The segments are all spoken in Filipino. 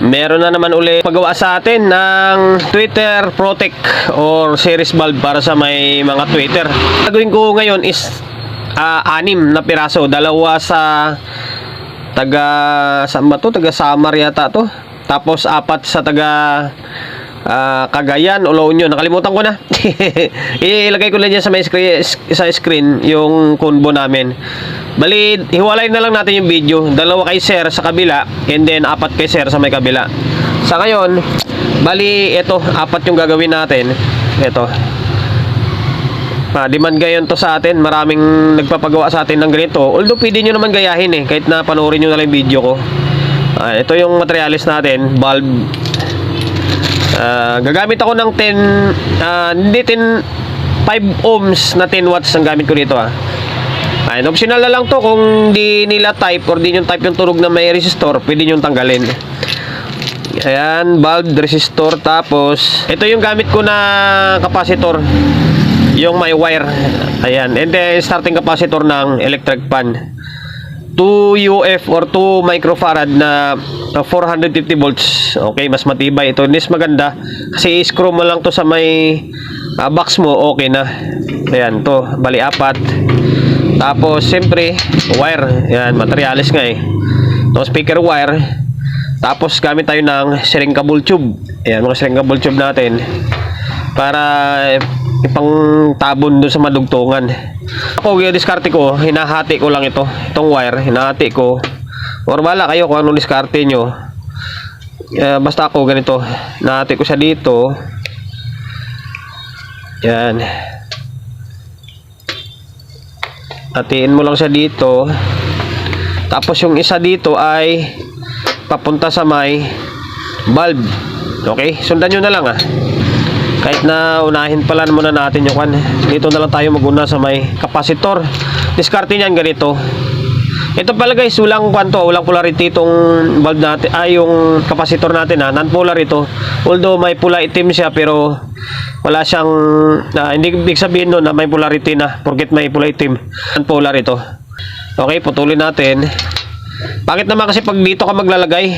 Meron na naman uli paggawa sa atin ng Twitter Protect or series valve para sa may mga Twitter. Gagawin ko ngayon is 6 na piraso. Dalawa sa saan ba to? Taga Samar yata to. Tapos 4 sa taga Cagayan o La Union. Nakalimutan ko na. Ilagay ko lang dyan sa screen yung combo namin. Bali, hiwalay na lang natin yung video. 2 kay sir sa kabila and then 4 kay sir sa may kabila. Sa ngayon, bali, ito, 4 yung gagawin natin. Ito. Demand gayon to sa atin. Maraming nagpapagawa sa atin ng ganito. Although pwede nyo naman gayahin kahit na panoorin nyo na lang yung video ko. Ito yung materialis natin. Bulb. Gagamit ako ng 5 ohms na 10 watts ang gamit ko dito optional na lang to kung di nila type or di nyo type yung tunog na may resistor, pwede nyo tanggalin. Ayan, bulb, resistor, tapos ito yung gamit ko na capacitor, yung may wire. Ayan, and then starting capacitor ng electric fan 2 UF or 2 microfarad na 450 volts. Okay, mas matibay ito. Mas maganda kasi i-screw mo lang to sa may box mo, okay na. Ayan, to bali 4. Tapos siyempre wire. Ayan, materialis nga to speaker wire. Tapos gamit tayo ng shrink cable tube. Ayan, mga shrink cable tube natin para ipang tabon doon sa madugtungan. Ako, yung diskarte ko, hinahati ko lang itong wire, hinahati ko. Or wala kayo kung anong diskarte nyo. Basta ako ganito, hinahati ko siya dito. Yan. Hatiin mo lang siya dito. Tapos yung isa dito ay papunta sa may bulb. Okay, sundan nyo na lang kahit na unahin pala muna natin yung dito na lang tayo maguna sa may capacitor. Diskarte niyan ganito. Ito pala guys, walang polarity itong bulb natin, yung capacitor natin non-polar ito. Although may pula itim siya pero wala siyang hindi ibig sabihin no na may polarity na porket may pula itim. Non-polar ito. Okay, putulin natin. Pangit naman kasi pag dito ka maglalagay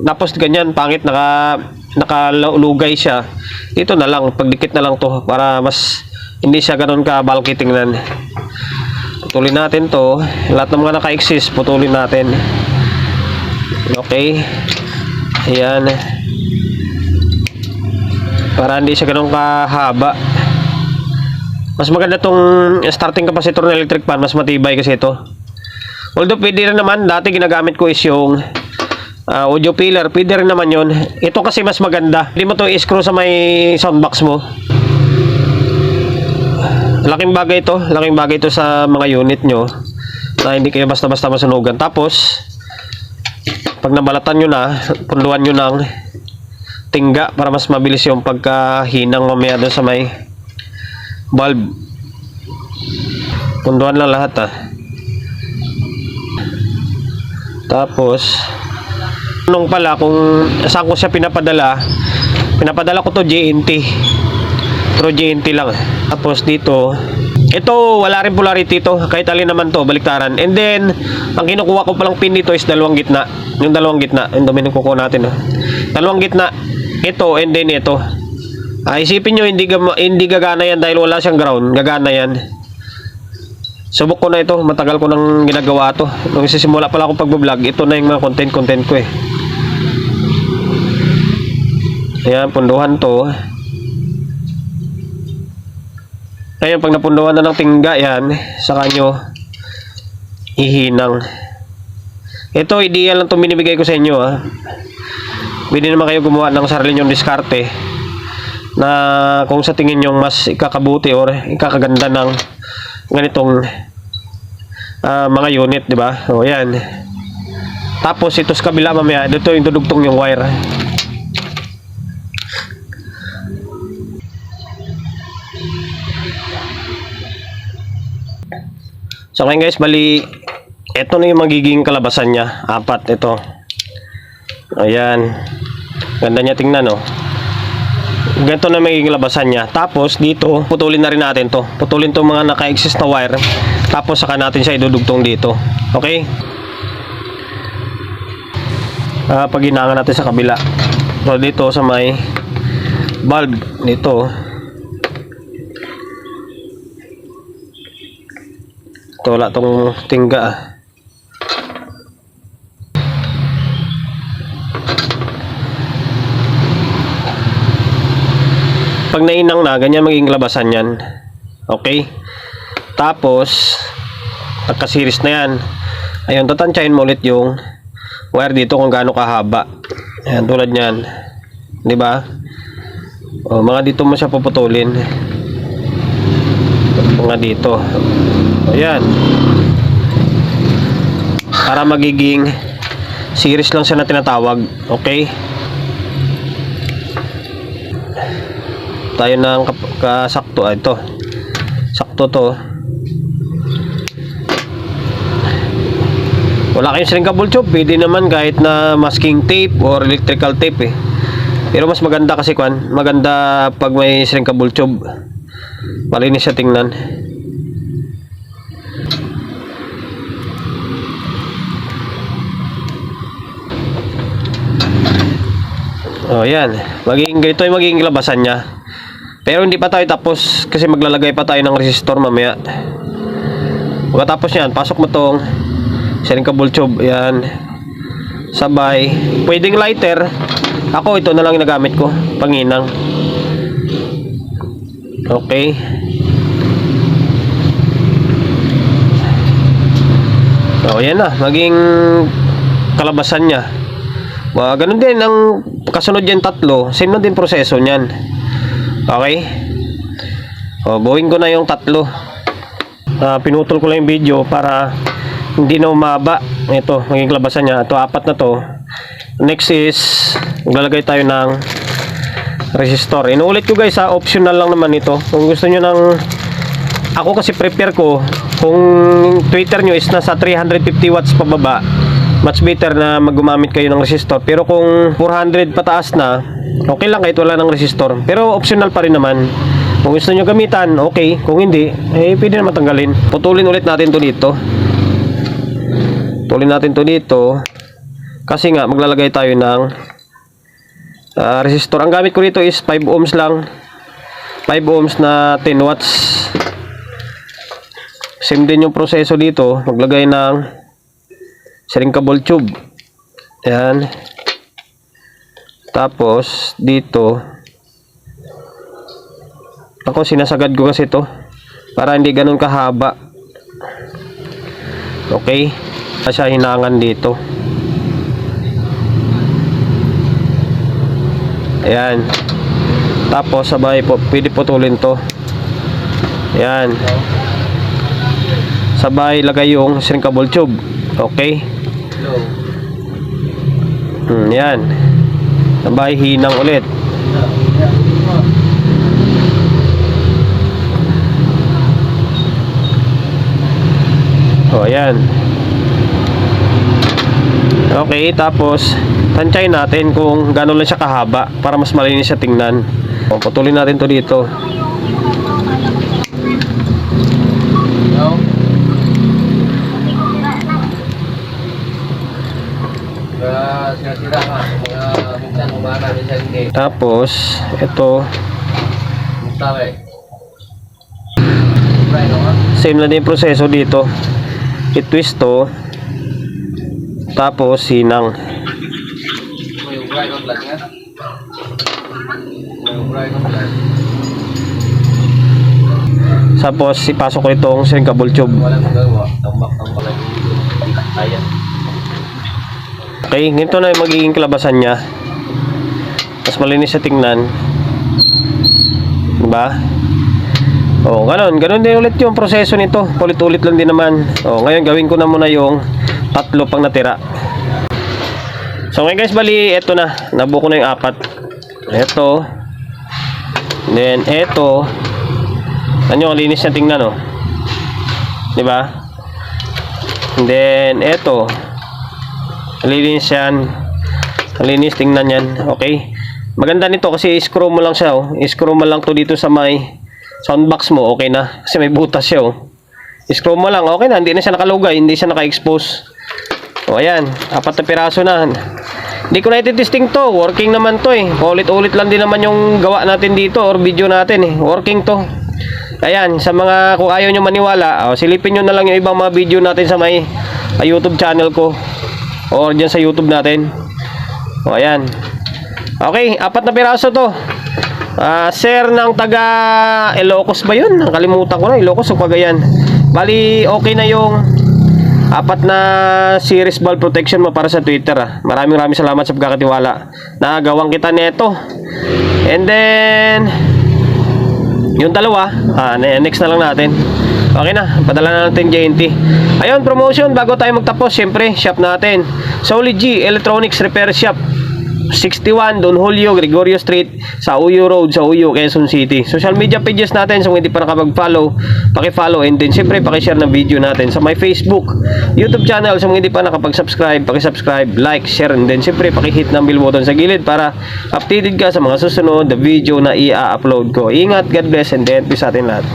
tapos ganyan, pangit, nakalugay siya. Dito na lang, pagdikit na lang to para mas hindi siya ganoon ka bulky tingnan. Putulin natin to. Lahat ng mga naka-exist putulin natin. Okay, ayan, para hindi siya ganoon kahaba. Mas maganda tong starting capacitor ng electric fan, mas matibay kasi ito. Although pwede rin naman, dati ginagamit ko is yung audio pillar, pwede rin naman yun. Ito kasi mas maganda, hindi mo to i-screw sa may soundbox mo. Laking bagay ito sa mga unit nyo na hindi kayo basta-basta masunugan. Tapos pag nabalatan nyo na, punduan nyo ng tingga para mas mabilis yung pagkahinang mamaya doon sa may bulb. Punduan lang lahat Tapos nung pala kung saan ko siya pinapadala ko to JNT, pero JNT lang. Tapos dito, ito wala rin polarity to, kahit alin naman to, baliktaran. And then ang kinukuha ko palang pin dito is dalawang gitna, yung dumi ng kuko natin dalawang gitna, ito and then ito. Isipin nyo hindi gagana yan dahil wala siyang ground. Gagana yan. Subok ko na ito, matagal ko nang ginagawa to. Nung sisimula pala ako pag-vlog, ito na yung mga content ko Ayan, punduhan to. Ayan, pag napunduhan na ng tingga yan, saka nyo ihinang. Ito, ideal lang itong binibigay ko sa inyo Pwede naman kayo gumawa ng sarili nyong diskarte na kung sa tingin nyo mas ikakabuti or ikakaganda ng ganitong mga unit, di ba? O yan. Tapos ito sa kabila mamaya, dito yung dudugtong yung wire. So ngayon guys, bali ito na yung magiging kalabasan niya. 4 ito. Ayan. Ganda niya tingnan Ganito na magiging labasan niya. Tapos dito, putulin na rin natin to. Putulin to mga naka-exist na wire. Tapos saka natin siya idudugtong dito. Okay? paginangan natin sa kabila. So dito sa may valve dito, ito wala tong tingga. Pag nainang na, ganyan magiging labasan yan. Okay? Tapos nagka-series na yan. Ayun, tatansyahin mo ulit yung wire dito kung gaano kahaba. Ayan, tulad nyan. Di ba? O, mga dito mo siya puputulin. Mga dito. Ayan. Para magiging series lang siya na tinatawag. Okay? Tayo ng kasakto. Ito. Sakto to. Wala kayong shrinkable tube, pwede naman kahit na masking tape or electrical tape eh. Pero mas maganda kasi maganda pag may shrinkable tube. Malinis siya tingnan. Oh, yan. Ganito yung magiging labasan niya. Pero hindi pa tayo tapos kasi maglalagay pa tayo ng resistor mamaya. Pagkatapos yan, pasok mo tong shrinkable tube. Yan. Sabay. Pwedeng lighter. Ako ito na lang yung nagamit ko. Panginang. Okay. So, yan na. Maging kalabasan niya. Ganun din ang kasunod yan tatlo. Same na din proseso niyan. Okay. Buuin ko na yung tatlo. Pinutol ko lang yung video para hindi na umaba. Ito, maging labasan niya. Ito, 4 na to. Next is maglalagay tayo ng resistor. Inuulit ko guys, optional lang naman ito. Kung gusto nyo ng, ako kasi prepare ko, kung tweeter nyo is nasa 350 watts pababa, much better na gumamit kayo ng resistor. Pero kung 400 pataas na, okay lang kahit wala ng resistor. Pero optional pa rin naman. Kung gusto nyo gamitan, okay. Kung hindi, pwede na matanggalin. Putulin ulit natin to dito. Putulin natin to dito. Kasi nga, maglalagay tayo ng resistor. Ang gamit ko dito is 5 ohms lang. 5 ohms na 10 watts. Same din yung proseso dito. Maglagay ng shrinkable tube. Ayan. Tapos, dito. Ako, sinasagad ko kasi ito. Para hindi ganun kahaba. Okay. Kasi hinangan dito. Ayan. Tapos, sabay po, pwede putulin to. Ayan. Sabay, lagay yung shrinkable tube. Okay. Yan. Sabay hinang ulit. Ayan. Okay, tapos tansyahin natin kung gano'n lang siya kahaba para mas malinis siya tingnan. Putulin natin to dito. Tapos ito same na din proseso dito. I-twist to. Tapos hinang. Tapos ipasok ko itong shrinkable tube. Okay, ganito na yung magiging kalabasan niya. Mas malinis sa tingnan. Diba? Ganon din ulit yung proseso nito. Ulit-ulit lang din naman. Ngayon gawin ko na muna yung tatlo pang natira. So ngayon guys, bali eto na. Nabuo ko na yung 4. Eto. Then eto. Ano, linis na tingnan, oh. Diba? And then eto. Linis yan. Linis tingnan yan. Okay. Maganda nito kasi i-screw mo lang siya, oh. I-screw mo lang to dito sa may soundbox mo, okay na. Kasi may butas siya, oh. I-screw mo lang, okay na. Hindi na siya nakalugay, hindi siya naka-expose. O ayan, 4 na piraso na. Hindi ko na ititesting to. Working naman to eh. Ulit-ulit lang din naman yung gawa natin dito or video natin eh. Working to. Ayan, sa mga kung ayaw nyo maniwala, silipin nyo na lang yung ibang mga video natin sa may YouTube channel ko. Or dyan sa YouTube natin. O ayan. Okay, 4 na piraso to. Sir ng taga Ilocos ba yun? Nakalimutan ko na, Ilocos o Cagayan. Bali, okay na yung 4 na series valve protection mo para sa Twitter. Maraming salamat sa pagkakatiwala. Nagawang kita neto. And then yung dalawa, next na lang natin. Okay na, padala na natin JNT. Ayun, promotion bago tayo magtapos. Siyempre, shop natin Solid G Electronics Repair Shop, 61 Don Julio Gregorio Street sa Uyo Road sa Uyo, Quezon City. Social media pages natin, so kung hindi pa nakapag-follow, paki-follow, and then siyempre paki-share ng video natin sa my Facebook, YouTube channel. So kung hindi pa nakapag-subscribe, paki-subscribe, like, share, and then siyempre paki-hit ng bell button sa gilid para updated ka sa mga susunod na video na i-upload ko. Ingat, God bless, and then peace sa atin lahat.